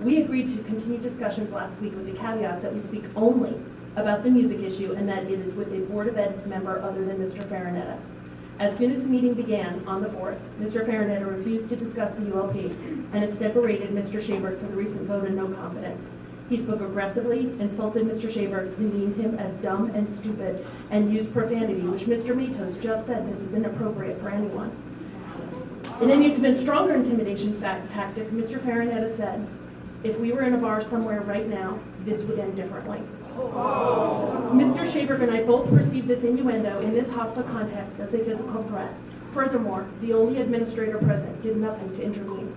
We agreed to continue discussions last week with the caveats that we speak only about the music issue and that it is with a Board of Ed member other than Mr. Farinetta. As soon as the meeting began on the 4th, Mr. Farinetta refused to discuss the ULP and instead berated Mr. Schaberg for the recent vote of no confidence. He spoke aggressively, insulted Mr. Schaberg, demeaned him as dumb and stupid, and used profanity, which Mr. Matos just said this is inappropriate for anyone. In an even stronger intimidation tactic, Mr. Farinetta said, if we were in a bar somewhere right now, this would end differently. Mr. Schaberg and I both perceived this innuendo in this hostile context as a physical threat. Furthermore, the only administrator present did nothing to intervene.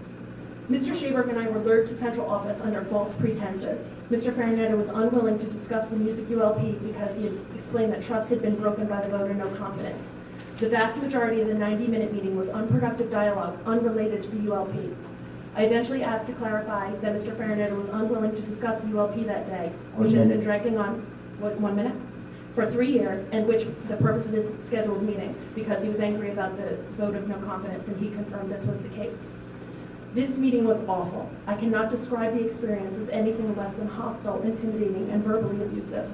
Mr. Schaberg and I were lured to central office under false pretenses. Mr. Farinetta was unwilling to discuss the music ULP because he had explained that trust had been broken by the vote of no confidence. The vast majority of the 90-minute meeting was unproductive dialogue unrelated to the ULP. I eventually asked to clarify that Mr. Farinetta was unwilling to discuss the ULP that day, which has been dragging on, 1 minute? For 3 years, and which the purpose of this scheduled meeting, because he was angry about the vote of no confidence, and he confirmed this was the case. This meeting was awful. I cannot describe the experience as anything less than hostile, intimidating, and verbally abusive.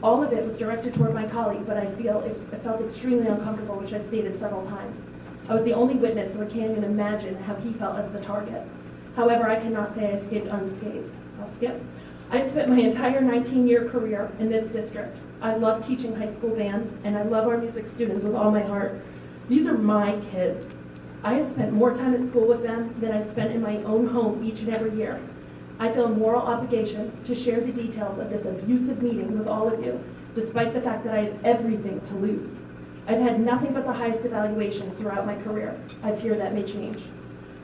All of it was directed toward my colleague, but I felt extremely uncomfortable, which I stated several times. I was the only witness, so I can't even imagine how he felt as the target. However, I cannot say I escaped unscathed. I'll skip. I've spent my entire 19-year career in this district. I love teaching high school band, and I love our music students with all my heart. These are my kids. I have spent more time at school with them than I've spent in my own home each and every year. I feel a moral obligation to share the details of this abusive meeting with all of you, despite the fact that I have everything to lose. I've had nothing but the highest evaluations throughout my career. I fear that may change.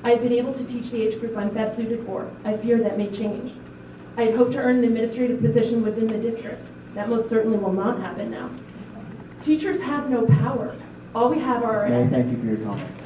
I have been able to teach the age group I'm best suited for. I fear that may change. I had hoped to earn an administrative position within the district. That most certainly will not happen now. Teachers have no power. All we have are our ethics. Thank you for your comments.